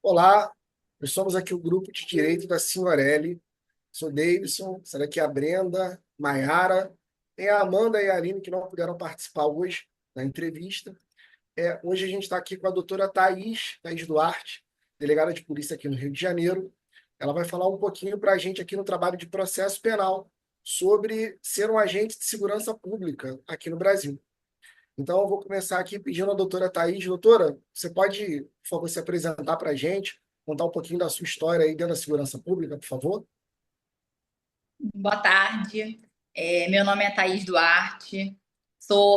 Olá, nós somos aqui o grupo de direito da Senhorelli. Sou Davidson, essa daqui é a Brenda, Maiara, tem a Amanda e a Aline que não puderam participar hoje da entrevista. Hoje a gente está aqui com a doutora Thaís Duarte, delegada de polícia aqui no Rio de Janeiro. Ela vai falar um pouquinho para a gente aqui no trabalho de processo penal sobre ser um agente de segurança pública aqui no Brasil. Então, eu vou começar aqui pedindo à doutora Thaís. Doutora, você pode, por favor, se apresentar para a gente, contar um pouquinho da sua história aí dentro da segurança pública, por favor? Boa tarde. Meu nome é Thaís Duarte.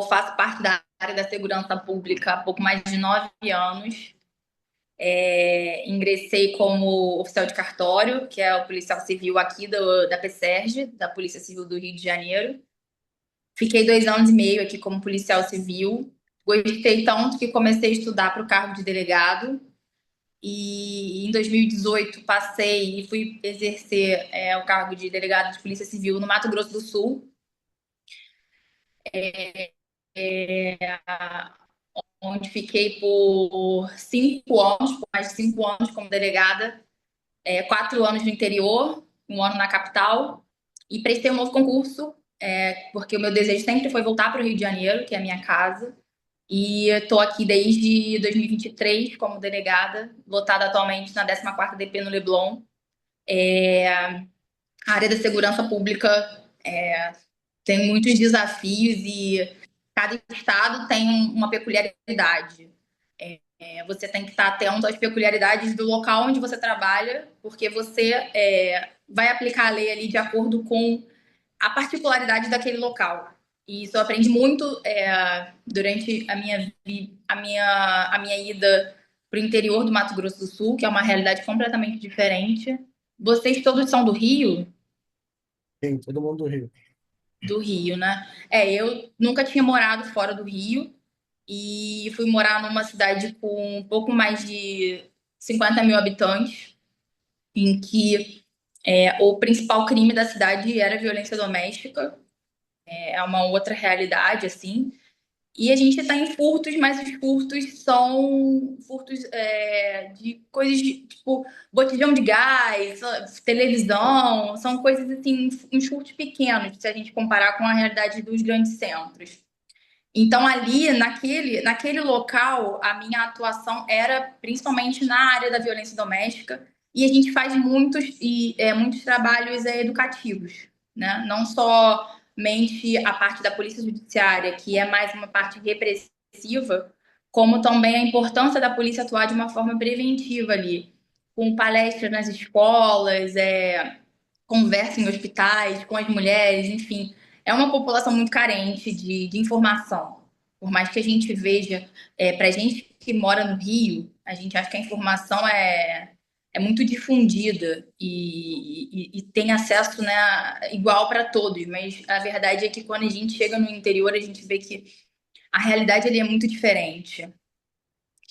Faço parte da área da segurança pública há pouco mais de 9 anos. Ingressei como oficial de cartório, que é o policial civil aqui da PSERG, da Polícia Civil do Rio de Janeiro. Fiquei 2 anos e meio aqui como policial civil. Gostei tanto que comecei a estudar para o cargo de delegado. E em 2018 passei e fui exercer o cargo de delegado de Polícia Civil no Mato Grosso do Sul, onde fiquei por 5 anos, por mais de 5 anos como delegada, 4 anos no interior, um ano na capital, e prestei um novo concurso, porque o meu desejo sempre foi voltar para o Rio de Janeiro, que é a minha casa, e estou aqui desde 2023 como delegada, lotada atualmente na 14ª DP no Leblon. A área da segurança pública tem muitos desafios e cada estado tem uma peculiaridade. Você tem que estar atento às peculiaridades do local onde você trabalha, porque você vai aplicar a lei ali de acordo com a particularidade daquele local. E isso eu aprendi muito durante a minha ida para o interior do Mato Grosso do Sul, que é uma realidade completamente diferente. Vocês todos são do Rio? Sim, todo mundo do Rio. Do Rio, né? Eu nunca tinha morado fora do Rio e fui morar numa cidade com um pouco mais de 50 mil habitantes, em que o principal crime da cidade era violência doméstica. É uma outra realidade, assim. E a gente está em furtos, mas os furtos são furtos de coisas tipo botijão de gás, televisão, são coisas assim, uns furtos pequenos, se a gente comparar com a realidade dos grandes centros. Então, ali, naquele local, a minha atuação era principalmente na área da violência doméstica, e a gente faz muitos trabalhos educativos, né? Não somente a parte da polícia judiciária, que é mais uma parte repressiva, como também a importância da polícia atuar de uma forma preventiva ali, com palestras nas escolas, conversa em hospitais com as mulheres, enfim. É uma população muito carente de informação. Por mais que a gente veja, para a gente que mora no Rio, a gente acha que a informação é muito difundida e tem acesso, né, igual para todos, mas a verdade é que quando a gente chega no interior, a gente vê que a realidade ali é muito diferente.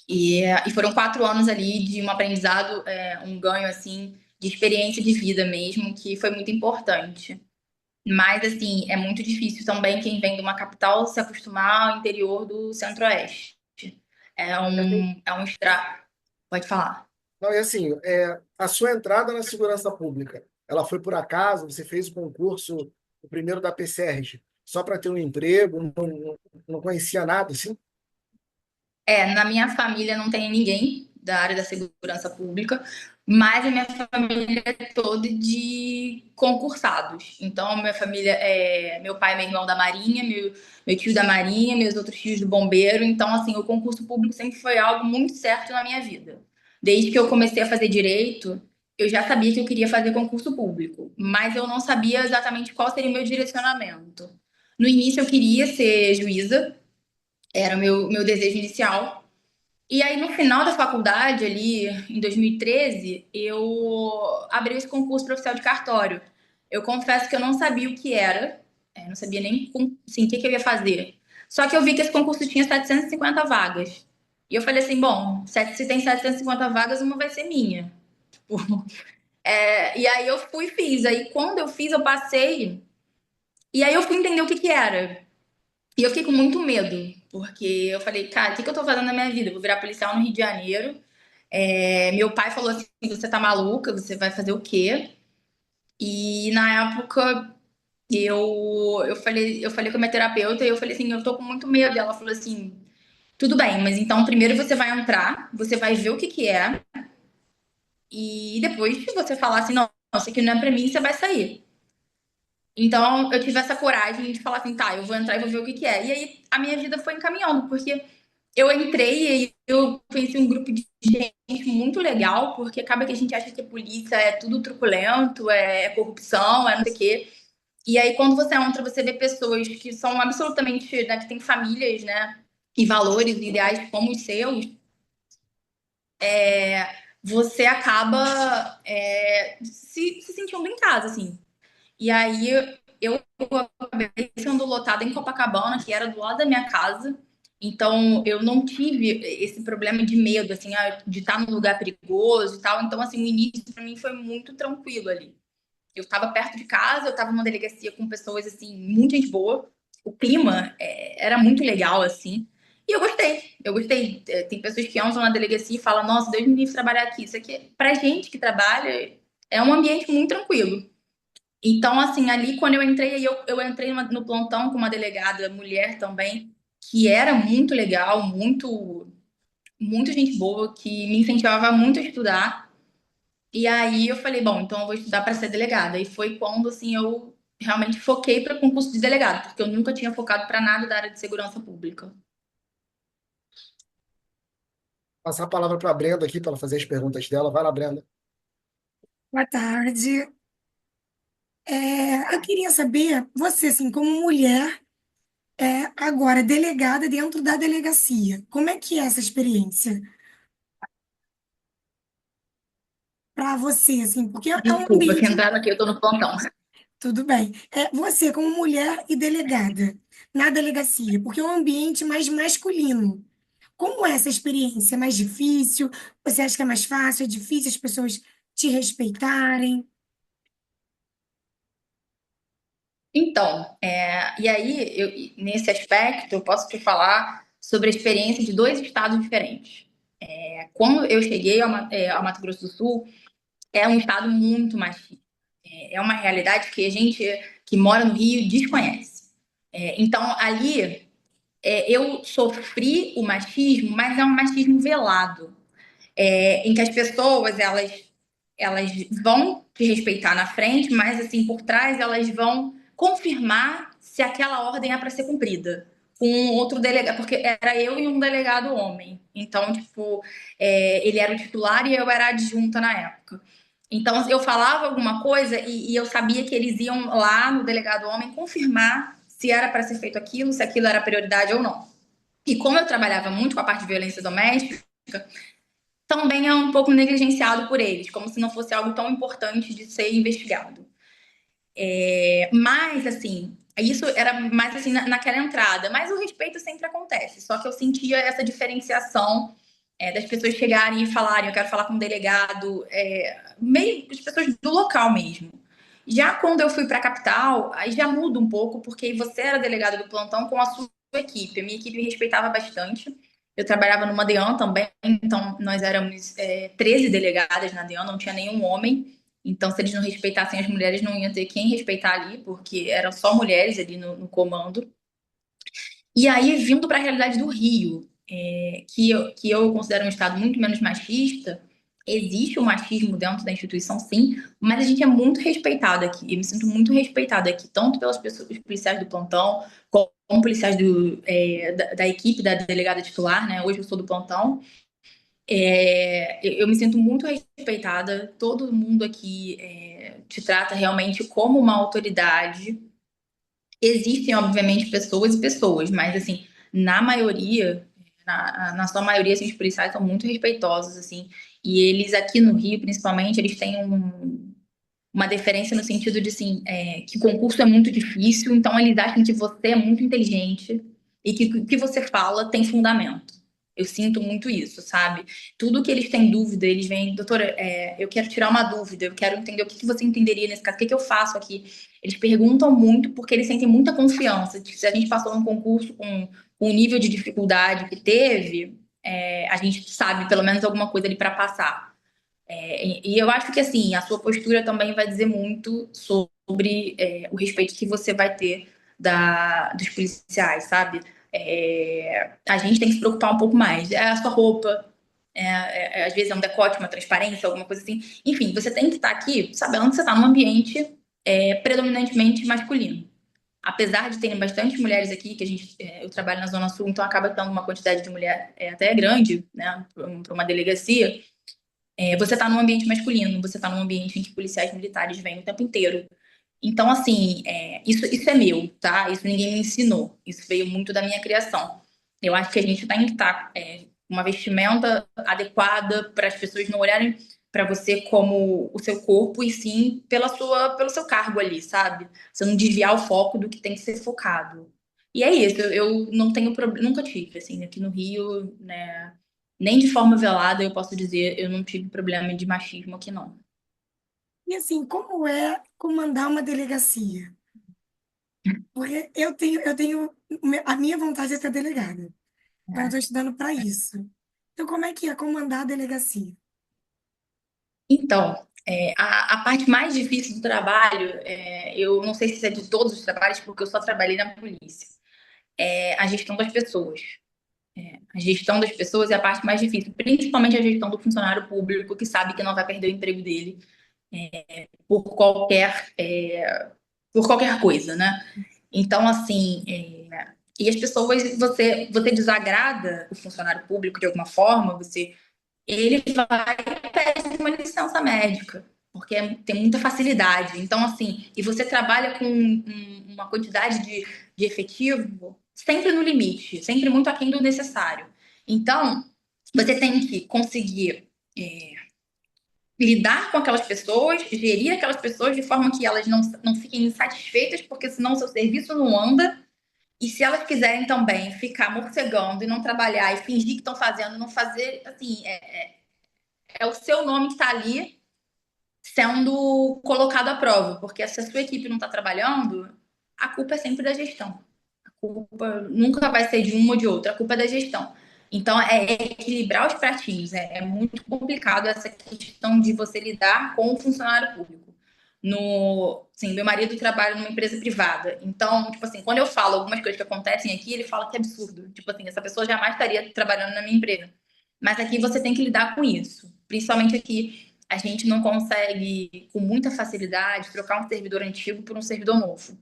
E foram 4 anos ali de um aprendizado, um ganho assim de experiência de vida mesmo, que foi muito importante. Mas, assim, é muito difícil também quem vem de uma capital se acostumar ao interior do Centro-Oeste. É um extra. Pode falar. Não, e assim, a sua entrada na segurança pública, ela foi por acaso? Você fez o concurso, o primeiro da PSERG, só para ter um emprego, não conhecia nada, assim? Na minha família não tem ninguém da área da segurança pública, mas a minha família é toda de concursados. Então, minha família meu pai é meu irmão da Marinha, meu tio da Marinha, meus outros tios do Bombeiro. Então, assim, o concurso público sempre foi algo muito certo na minha vida. Desde que eu comecei a fazer direito, eu já sabia que eu queria fazer concurso público, mas eu não sabia exatamente qual seria o meu direcionamento. No início, eu queria ser juíza, era o meu desejo inicial. E aí, no final da faculdade, ali em 2013, eu abri esse concurso para oficial de cartório. Eu confesso que eu não sabia o que era, não sabia nem assim, o que eu ia fazer. Só que eu vi que esse concurso tinha 750 vagas. E eu falei assim: bom, se tem 750 vagas, uma vai ser minha. E aí eu fui e fiz. Aí quando eu fiz, eu passei. E aí eu fui entender o que era. E eu fiquei com muito medo, porque eu falei: cara, o que eu tô fazendo na minha vida? Eu vou virar policial no Rio de Janeiro. Meu pai falou assim: você tá maluca? Você vai fazer o quê? E na época eu falei com a minha terapeuta e eu falei assim: eu tô com muito medo. E ela falou assim: tudo bem, mas então primeiro você vai entrar, você vai ver o que que é, e depois se você falar assim: não, isso aqui não é pra mim, você vai sair. Então eu tive essa coragem de falar assim: tá, eu vou entrar e vou ver o que que é. E aí a minha vida foi encaminhando, porque eu entrei e eu conheci um grupo de gente muito legal, porque acaba que a gente acha que a polícia é tudo truculento, é corrupção, é não sei o quê. E aí, quando você entra, você vê pessoas que são absolutamente, né, que têm famílias, né, e valores e ideais como os seus, você acaba se sentindo em casa, assim. E aí, eu acabei sendo lotada em Copacabana, que era do lado da minha casa. Então, eu não tive esse problema de medo, assim, de estar num lugar perigoso e tal. Então, assim, o início para mim foi muito tranquilo ali. Eu estava perto de casa, eu estava numa delegacia com pessoas, assim, muito gente boa. O clima era muito legal, assim. E eu gostei, eu gostei. Tem pessoas que entram na delegacia e falam: nossa, Deus me livre trabalhar aqui. Isso aqui, pra gente que trabalha, é um ambiente muito tranquilo. Então, assim, ali quando eu entrei, eu entrei no plantão com uma delegada mulher também, que era muito legal, muito gente boa, que me incentivava muito a estudar. E aí eu falei, bom, então eu vou estudar para ser delegada. E foi quando assim eu realmente foquei para concurso de delegado, porque eu nunca tinha focado para nada da área de segurança pública. Passar a palavra para a Brenda aqui para ela fazer as perguntas dela. Vai lá, Brenda. Boa tarde. Eu queria saber, você, assim, como mulher, agora delegada dentro da delegacia, como é que é essa experiência para você, assim, porque é um Desculpa, que ambiente, entraram aqui, eu tô no plantão. tudo bem, você como mulher e delegada na delegacia, porque é um ambiente mais masculino. Como é essa experiência? É mais difícil? Você acha que é mais fácil? É difícil as pessoas te respeitarem? Então, e aí, nesse aspecto, eu posso te falar sobre a experiência de dois estados diferentes. Quando eu cheguei ao Mato Grosso do Sul, é um estado muito machista. É uma realidade que a gente que mora no Rio desconhece. Então, ali, eu sofri o machismo, mas é um machismo velado, em que as pessoas elas vão te respeitar na frente, mas assim por trás elas vão confirmar se aquela ordem é para ser cumprida com outro delegado, porque era eu e um delegado homem. Então, tipo, ele era o titular e eu era a adjunta na época. Então, eu falava alguma coisa e eu sabia que eles iam lá no delegado homem confirmar se era para ser feito aquilo, se aquilo era prioridade ou não. E como eu trabalhava muito com a parte de violência doméstica, também é um pouco negligenciado por eles, como se não fosse algo tão importante de ser investigado. Mas, assim, isso era mais assim naquela entrada. Mas o respeito sempre acontece. Só que eu sentia essa diferenciação das pessoas chegarem e falarem, eu quero falar com um delegado, meio as pessoas do local mesmo. Já quando eu fui para a capital, aí já muda um pouco, porque você era delegado do plantão com a sua equipe. A minha equipe me respeitava bastante. Eu trabalhava numa DEAN também, então nós éramos 13 delegadas na DEAN, não tinha nenhum homem. Então, se eles não respeitassem as mulheres, não ia ter quem respeitar ali, porque eram só mulheres ali no comando. E aí, vindo para a realidade do Rio, que eu considero um estado muito menos machista, existe o machismo dentro da instituição, sim, mas a gente é muito respeitado aqui. Eu me sinto muito respeitada aqui, tanto pelas pessoas, os policiais do plantão, como policiais da equipe da delegada titular, né? Hoje eu sou do plantão. Eu me sinto muito respeitada. Todo mundo aqui te trata realmente como uma autoridade. Existem, obviamente, pessoas e pessoas, mas assim, na maioria, na sua maioria, assim, os policiais são muito respeitosos, assim, e eles aqui no Rio, principalmente, eles têm uma deferência no sentido de assim, que o concurso é muito difícil, então eles acham que você é muito inteligente e que o que você fala tem fundamento. Eu sinto muito isso, sabe? Tudo que eles têm dúvida, eles vêm, doutora, eu quero tirar uma dúvida, eu quero entender o que que você entenderia nesse caso, o que que eu faço aqui. Eles perguntam muito porque eles sentem muita confiança. Se a gente passou num concurso com o nível de dificuldade que teve, a gente sabe pelo menos alguma coisa ali para passar. E eu acho que assim, a sua postura também vai dizer muito sobre o respeito que você vai ter dos policiais, sabe? A gente tem que se preocupar um pouco mais. É a sua roupa, às vezes é um decote, uma transparência, alguma coisa assim. Enfim, você tem que estar aqui sabendo que você está num ambiente predominantemente masculino. Apesar de terem bastante mulheres aqui, que eu trabalho na Zona Sul, então acaba tendo uma quantidade de mulher até grande, né, para uma delegacia. Você está num ambiente masculino, você está num ambiente em que policiais militares vêm o tempo inteiro. Então, assim, isso é meu, tá? Isso ninguém me ensinou. Isso veio muito da minha criação. Eu acho que a gente tem que estar com uma vestimenta adequada para as pessoas não olharem para você como o seu corpo, e sim pelo seu cargo ali, sabe? Você não desviar o foco do que tem que ser focado. E é isso, eu não tenho problema, nunca tive, assim, aqui no Rio, né? Nem de forma velada eu posso dizer, eu não tive problema de machismo aqui, não. E assim, como é comandar uma delegacia? Porque a minha vontade é ser delegada. Então, eu estou estudando para isso. Então, como é que é comandar a delegacia? Então, a parte mais difícil do trabalho, eu não sei se é de todos os trabalhos, porque eu só trabalhei na polícia, é a gestão das pessoas. A gestão das pessoas é a parte mais difícil, principalmente a gestão do funcionário público, que sabe que não vai perder o emprego dele por por qualquer coisa, né? Então, assim, e as pessoas, você desagrada o funcionário público de alguma forma, ele vai e pede uma licença médica, porque tem muita facilidade. Então, assim, e você trabalha com uma quantidade de efetivo sempre no limite, sempre muito aquém do necessário. Então, você tem que conseguir lidar com aquelas pessoas, gerir aquelas pessoas de forma que elas não fiquem insatisfeitas, porque senão o seu serviço não anda. E se elas quiserem também ficar morcegando e não trabalhar e fingir que estão fazendo, não fazer, assim, é o seu nome que está ali sendo colocado à prova, porque se a sua equipe não está trabalhando, a culpa é sempre da gestão. A culpa nunca vai ser de uma ou de outra, a culpa é da gestão. Então, é equilibrar os pratinhos. É muito complicado essa questão de você lidar com o funcionário público. Sim, meu marido trabalha numa empresa privada. Então, tipo assim, quando eu falo algumas coisas que acontecem aqui, ele fala que é absurdo. Tipo assim, essa pessoa jamais estaria trabalhando na minha empresa. Mas aqui você tem que lidar com isso. Principalmente aqui, a gente não consegue, com muita facilidade, trocar um servidor antigo por um servidor novo.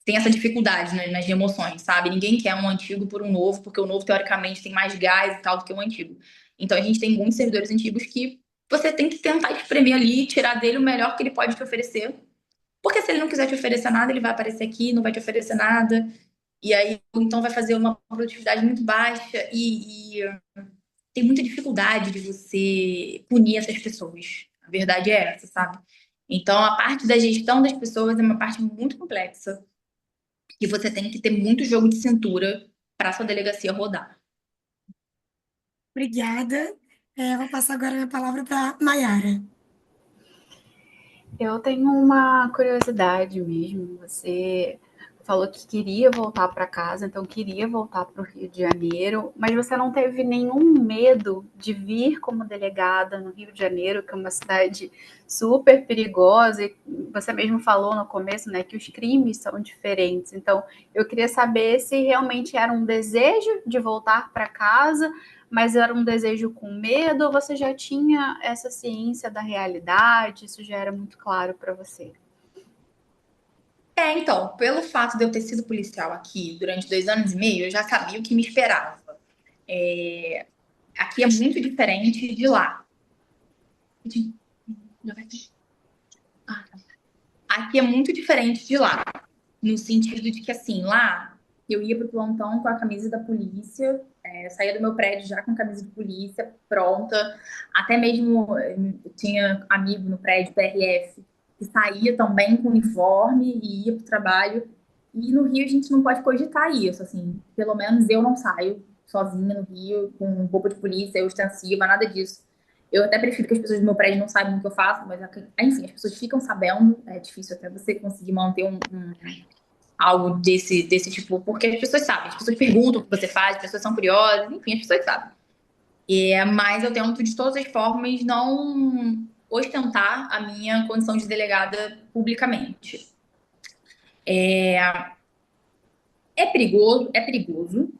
Tem essa dificuldade, né, nas remoções, sabe? Ninguém quer um antigo por um novo, porque o novo, teoricamente, tem mais gás e tal do que o antigo. Então, a gente tem muitos servidores antigos que você tem que tentar espremer ali e tirar dele o melhor que ele pode te oferecer. Porque se ele não quiser te oferecer nada, ele vai aparecer aqui, não vai te oferecer nada. E aí, então, vai fazer uma produtividade muito baixa e tem muita dificuldade de você punir essas pessoas. A verdade é essa, sabe? Então, a parte da gestão das pessoas é uma parte muito complexa e você tem que ter muito jogo de cintura para sua delegacia rodar. Obrigada. Vou passar agora a minha palavra para Maiara. Eu tenho uma curiosidade mesmo. Você falou que queria voltar para casa, então queria voltar para o Rio de Janeiro, mas você não teve nenhum medo de vir como delegada no Rio de Janeiro, que é uma cidade super perigosa, e você mesmo falou no começo, né, que os crimes são diferentes. Então, eu queria saber se realmente era um desejo de voltar para casa, mas era um desejo com medo, ou você já tinha essa ciência da realidade, isso já era muito claro para você? Então, pelo fato de eu ter sido policial aqui durante 2 anos e meio, eu já sabia o que me esperava. Aqui é muito diferente de lá. Aqui é muito diferente de lá, no sentido de que, assim, lá eu ia pro plantão com a camisa da polícia, saía do meu prédio já com a camisa de polícia pronta, até mesmo eu tinha amigo no prédio PRF que saía também com uniforme e ia pro trabalho. E no Rio a gente não pode cogitar isso, assim, pelo menos eu não saio sozinha no Rio com roupa de polícia ostensiva, nada disso. Eu até prefiro que as pessoas do meu prédio não saibam o que eu faço, mas enfim, as pessoas ficam sabendo, é difícil até você conseguir manter algo desse tipo, porque as pessoas sabem, as pessoas perguntam o que você faz, as pessoas são curiosas, enfim, as pessoas sabem. Mas eu tento, de todas as formas, não ostentar a minha condição de delegada publicamente. É perigoso, é perigoso.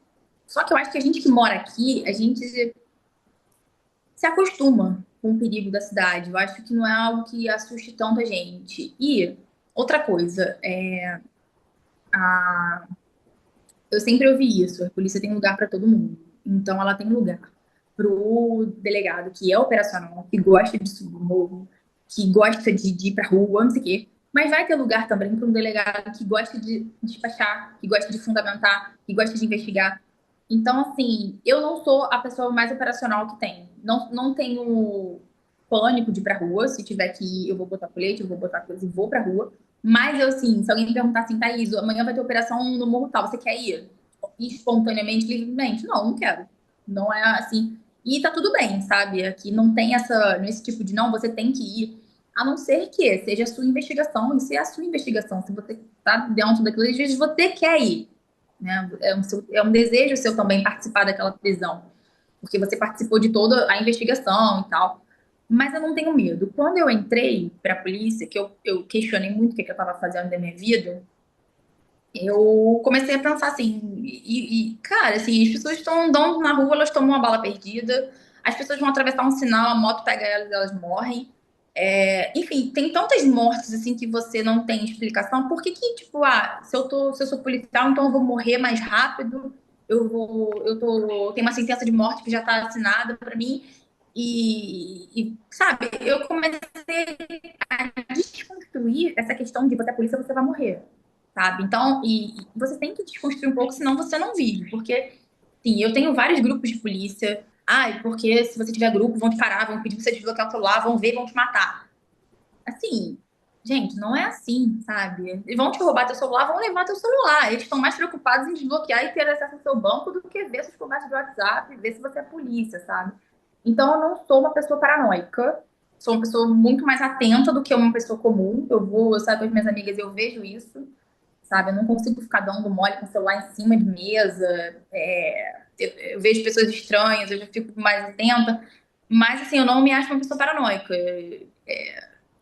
Só que eu acho que a gente que mora aqui, a gente se acostuma com o perigo da cidade. Eu acho que não é algo que assuste tanto a gente. E outra coisa, eu sempre ouvi isso, a polícia tem lugar para todo mundo. Então ela tem lugar pro delegado que é operacional, que gosta de subir morro, que gosta de ir pra rua, não sei o quê. Mas vai ter lugar também para um delegado que gosta de despachar, que gosta de fundamentar, que gosta de investigar. Então, assim, eu não sou a pessoa mais operacional que tem. Não tenho pânico de ir pra rua. Se tiver que ir, eu vou botar colete, eu vou botar coisa e vou pra rua. Mas eu, assim, se alguém me perguntar assim, Thaís, amanhã vai ter operação no Morro Tal, você quer ir? Espontaneamente, livremente? Não, não quero. Não é assim. E tá tudo bem, sabe? Aqui não tem esse tipo de não, você tem que ir. A não ser que seja a sua investigação, e se é a sua investigação, se você tá dentro daquilo, às vezes você quer ir, né? É um desejo seu também participar daquela prisão, porque você participou de toda a investigação e tal. Mas eu não tenho medo. Quando eu entrei para a polícia, que eu questionei muito o que eu estava fazendo da minha vida, eu comecei a pensar assim, cara, assim, as pessoas estão andando na rua, elas tomam uma bala perdida, as pessoas vão atravessar um sinal, a moto pega elas, elas morrem. Enfim, tem tantas mortes assim que você não tem explicação. Por que que, tipo, se eu sou policial, então eu vou morrer mais rápido? Tem uma sentença de morte que já está assinada para mim. Sabe, eu comecei a desconstruir essa questão de você é polícia, você vai morrer, sabe? Então, e você tem que desconstruir um pouco, senão você não vive. Porque, sim, eu tenho vários grupos de polícia. Porque se você tiver grupo, vão te parar, vão pedir pra você desbloquear o celular, vão ver, vão te matar. Assim, gente, não é assim, sabe? Eles vão te roubar teu celular, vão levar teu celular. Eles estão mais preocupados em desbloquear e ter acesso ao seu banco do que ver seus conversas de WhatsApp, ver se você é polícia, sabe? Então, eu não sou uma pessoa paranoica. Sou uma pessoa muito mais atenta do que uma pessoa comum. Eu saio com as minhas amigas e eu vejo isso, sabe? Eu não consigo ficar dando mole com o celular em cima de mesa. Eu vejo pessoas estranhas, eu já fico mais atenta. Mas, assim, eu não me acho uma pessoa paranoica.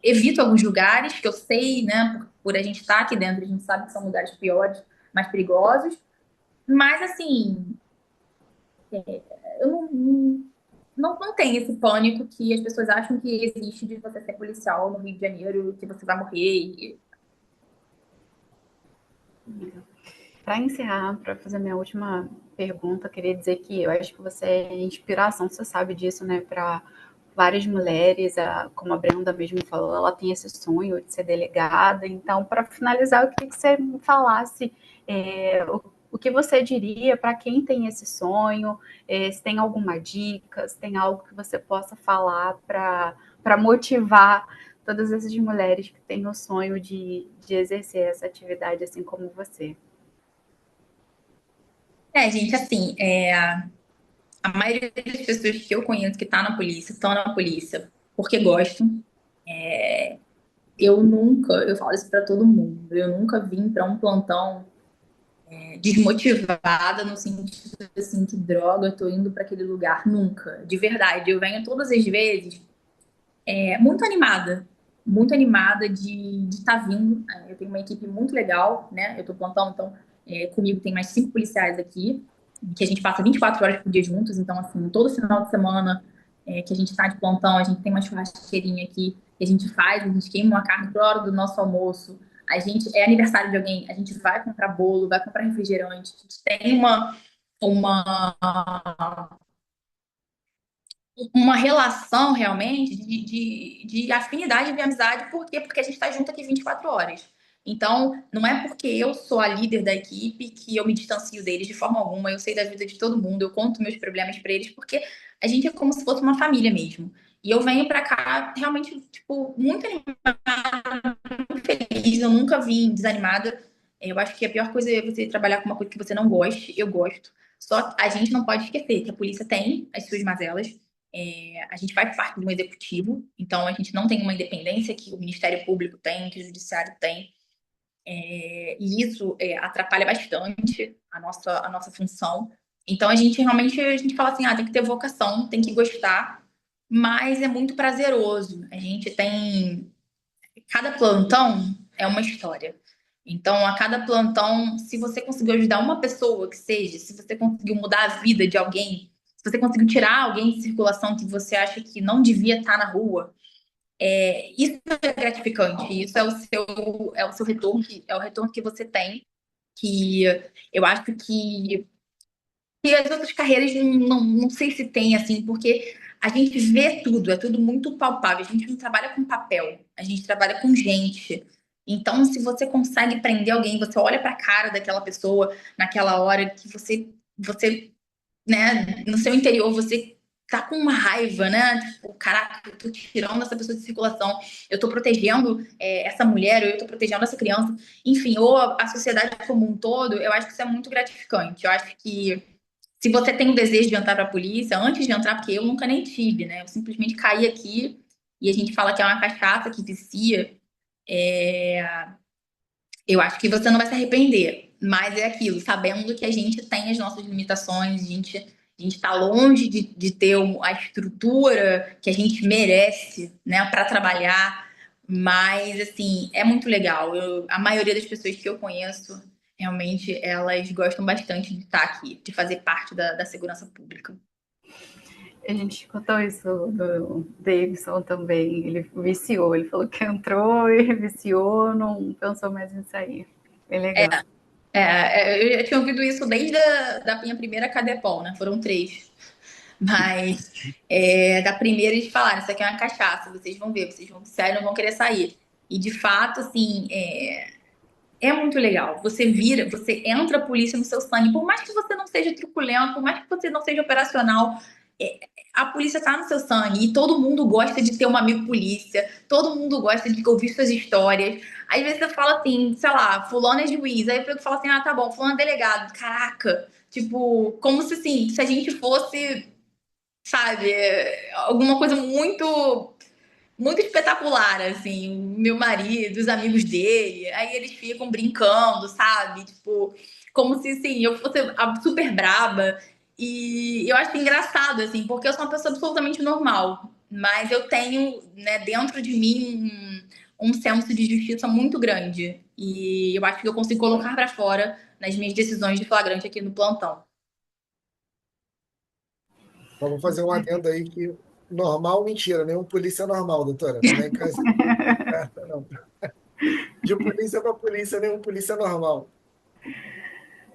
Evito alguns lugares que eu sei, né, por a gente estar aqui dentro, a gente sabe que são lugares piores, mais perigosos. Mas, assim, eu não tenho esse pânico que as pessoas acham que existe de você ser policial no Rio de Janeiro, que você vai morrer. Para encerrar, para fazer minha última pergunta, eu queria dizer que eu acho que você é inspiração, você sabe disso, né, para várias mulheres, como a Brenda mesmo falou, ela tem esse sonho de ser delegada. Então, para finalizar, eu queria que você me falasse o que você diria para quem tem esse sonho, se tem alguma dica, se tem algo que você possa falar para motivar todas essas mulheres que têm o sonho de exercer essa atividade assim como você. Gente, assim, a maioria das pessoas que eu conheço que tá na polícia, estão na polícia porque gostam. Eu falo isso pra todo mundo, eu nunca vim pra um plantão desmotivada no sentido assim, que droga, eu tô indo pra aquele lugar, nunca. De verdade, eu venho todas as vezes muito animada de estar vindo. Eu tenho uma equipe muito legal, né? Eu tô plantão, então comigo tem mais 5 policiais aqui, que a gente passa 24 horas por dia juntos, então assim, todo final de semana que a gente tá de plantão, a gente tem uma churrasqueirinha aqui que a gente queima uma carne por hora do nosso almoço. É aniversário de alguém, a gente vai comprar bolo, vai comprar refrigerante, a gente tem uma uma relação realmente de afinidade, de amizade. Por quê? Porque a gente está junto aqui 24 horas. Então, não é porque eu sou a líder da equipe que eu me distancio deles de forma alguma. Eu sei da vida de todo mundo, eu conto meus problemas para eles, porque a gente é como se fosse uma família mesmo. E eu venho para cá realmente, tipo, muito animada, muito feliz. Eu nunca vim desanimada. Eu acho que a pior coisa é você trabalhar com uma coisa que você não goste. Eu gosto. Só a gente não pode esquecer que a polícia tem as suas mazelas. A gente faz parte de um executivo, então a gente não tem uma independência que o Ministério Público tem, que o Judiciário tem. E isso atrapalha bastante a nossa função. Então, a gente fala assim, tem que ter vocação, tem que gostar, mas é muito prazeroso. A gente tem... Cada plantão é uma história. Então, a cada plantão, se você conseguiu ajudar uma pessoa que seja, se você conseguiu mudar a vida de alguém, se você conseguiu tirar alguém de circulação que você acha que não devia estar na rua, isso é gratificante. Isso é o seu retorno, é o retorno que você tem, que eu acho que as outras carreiras não sei se tem, assim, porque a gente vê tudo, é tudo muito palpável. A gente não trabalha com papel, a gente trabalha com gente. Então, se você consegue prender alguém, você olha para a cara daquela pessoa naquela hora que você, né, no seu interior, você tá com uma raiva, né? Tipo, caraca, eu tô tirando essa pessoa de circulação, eu tô protegendo essa mulher, ou eu tô protegendo essa criança. Enfim, ou a sociedade como um todo, eu acho que isso é muito gratificante. Eu acho que se você tem o desejo de entrar para a polícia, antes de entrar, porque eu nunca nem tive, né? Eu simplesmente caí aqui e a gente fala que é uma cachaça que vicia. é, Eu acho que você não vai se arrepender, mas é aquilo, sabendo que a gente tem as nossas limitações, a gente está longe de ter a estrutura que a gente merece, né, para trabalhar, mas, assim, é muito legal. A maioria das pessoas que eu conheço, realmente, elas gostam bastante de estar aqui, de fazer parte da segurança pública. A gente escutou isso do Davidson também. Ele viciou, ele falou que entrou e viciou, não pensou mais em sair. Bem legal. Eu já tinha ouvido isso desde da minha primeira Cadepol, né? Foram 3. Mas da primeira eles falaram, isso aqui é uma cachaça, vocês vão ver, vocês vão viciar e não vão querer sair. E de fato, assim, é muito legal. Você entra a polícia no seu sangue, por mais que você não seja truculento, por mais que você não seja operacional, é, a polícia tá no seu sangue e todo mundo gosta de ter um amigo polícia, todo mundo gosta de ouvir suas histórias. Às vezes você fala assim, sei lá, fulano é juiz, aí eu falo assim, tá bom, fulano é delegado. Caraca, tipo, como se assim, se a gente fosse, sabe, alguma coisa muito muito espetacular, assim, meu marido, os amigos dele, aí eles ficam brincando, sabe? Tipo, como se, assim, eu fosse a super braba. E eu acho engraçado, assim, porque eu sou uma pessoa absolutamente normal, mas eu tenho, né, dentro de mim um senso de justiça muito grande. E eu acho que eu consigo colocar para fora nas minhas decisões de flagrante aqui no plantão. Vamos fazer um adendo aí que normal, mentira, nenhum polícia é normal, doutora. Também cansa, não. De polícia para polícia, nenhum polícia é normal.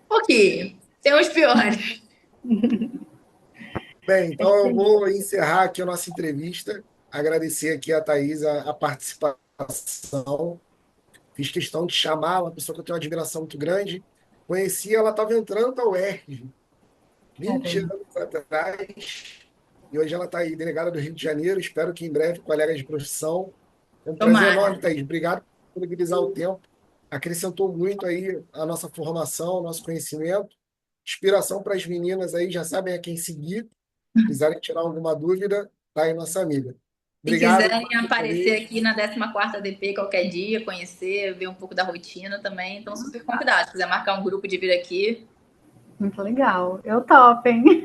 Ok, tem os piores. Bem, então eu vou encerrar aqui a nossa entrevista. Agradecer aqui a Thaís a participação. Fiz questão de chamar uma pessoa que eu tenho uma admiração muito grande. Conheci, ela estava entrando ao UERJ 20 Caramba. anos atrás. E hoje ela está aí, delegada do Rio de Janeiro. Espero que em breve, colegas de profissão. É um prazer Tomara. enorme, Thaís. Obrigado por disponibilizar o tempo. Acrescentou muito aí a nossa formação, o nosso conhecimento. Inspiração para as meninas aí, já sabem a quem seguir. Quiserem tirar alguma dúvida, tá aí nossa amiga. Se Obrigado quiserem mais uma aparecer vez. aqui na 14ª DP qualquer dia, conhecer, ver um pouco da rotina também, estão super convidados. Se quiser marcar um grupo de vir aqui, Muito legal. Eu topo, hein?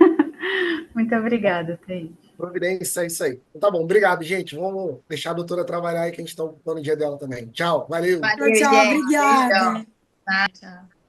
Muito obrigada, Thaís. Providência, é isso aí. Então, tá bom, obrigado, gente. Vamos deixar a doutora trabalhar aí, que a gente está ocupando o dia dela também. Tchau, valeu. Tchau, valeu, tchau, gente. Beijão. obrigada. Tchau.